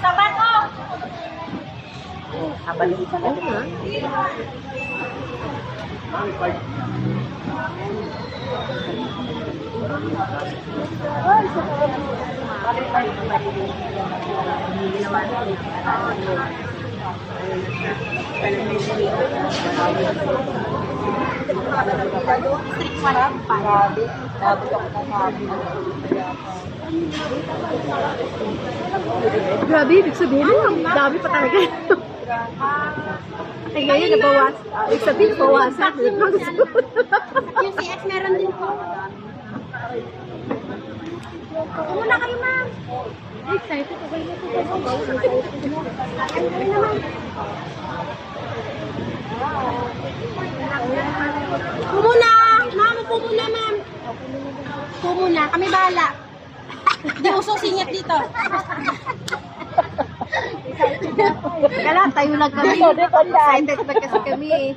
Sabat ko! Kabalik ka lang ha. Grabe, ibig sabihin dami pa talaga. Ay, ngayon nabawas. Ibig sabihin, nabawasan. Yung CX meron din po. Muna kayo, ma'am. Excited ako yun. Ay naman. Pumuna! Ma'am, pumuna, ma'am. Pumuna. Kami bahala. Hindi uso singit dito. Kala, tayo lang kami. Excited na kasi kami eh.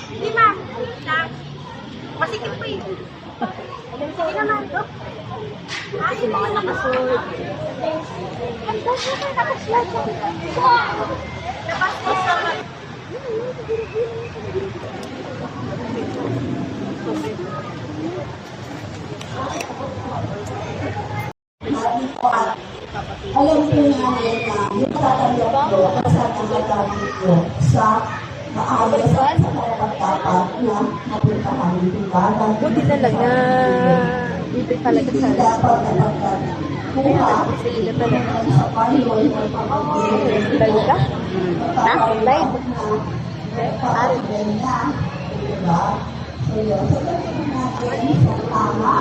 Hindi, ma'am. Masikip po eh. Sige naman. Ay, mga nakasuot. Ang dami na nakasuot. Labas mo sa Alam ko namin na natatanggap ko sa nagagamit ko sa maayos at sa kapagtapat na napuntahan ng tinggalan. Buti na lang na dito talaga sa Dapat na pagkakuha sila talaga. sa panoy ng pag-ibig. Live ka? Ha? Live? Pag-ibig. Diba? So yun, so gawin natin sa tama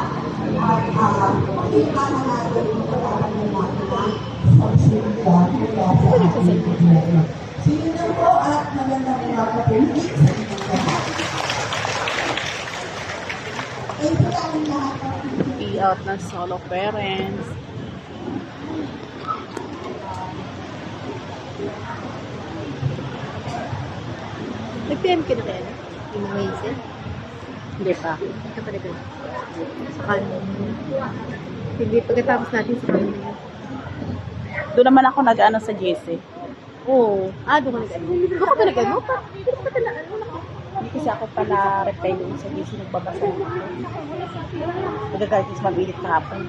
at makita na natin yung pagkakaroon natin ng pagsimula mula sa ating gobyerno. Sino na po at magandang umaga po ulit sa inyong lahat. Ito ang lahat ng I-out ng solo parents. Nag-PM ka na rin? Yung mga isip? Hindi pa. Hindi ka pa na ganun. Sa kanin. Hindi, pagkatapos natin sa kanin. Doon naman ako nag-ano sa JC. Oo. Doon ka na ganun. Doon ka pa na ganun? Hindi ka pa na Hindi kasi ako pala reply doon sa JC. Nagbabasa ako. Nagagalit sa mabilit kahapon.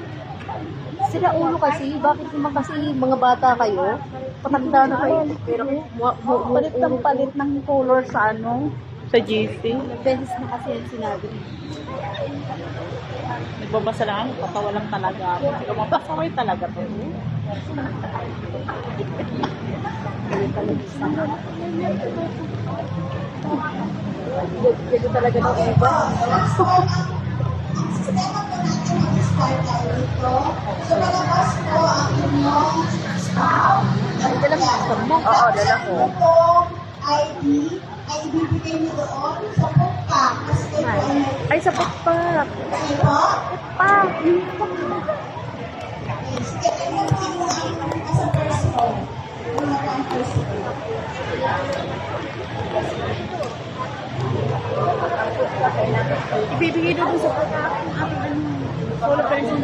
Sila ulo kasi, bakit naman kasi mga bata kayo? Patanda na kayo. Pero Palit ng palit ng color sa ano? Sa JC. beses na kasi yan sinabi. Nagbabasa lang ako. Patawa lang talaga ako. Lumabasa ko yung talaga to. Dito talaga ng iba. sistema po natin ang start tayo dito. So, malabas po ang inyong staff. Dala mo gusto mo? Oo, dala ko. Itong ID ay ibibigay niyo doon sa pagka. Kasi ito ay Ay, sa pakpak. ito. Pak! Sige, ito yung kinuha sa first floor. Muna po ang first floor. Ibibigay doon sa pakpak ang aking solo person.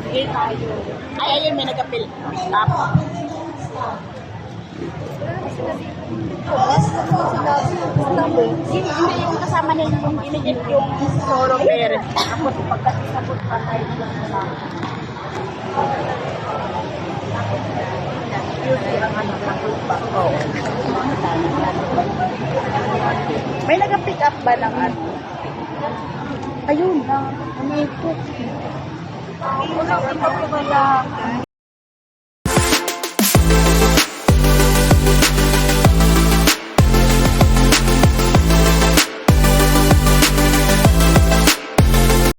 Sige tayo. Ay, ayun, may nag-apil. Tapos. Hindi yung kasama nila yung binigyan yung solo parents. Tapos pagkakisabot pa tayo sa Oo. May nag-pick up ba ng ano? Ayun. Ano ito?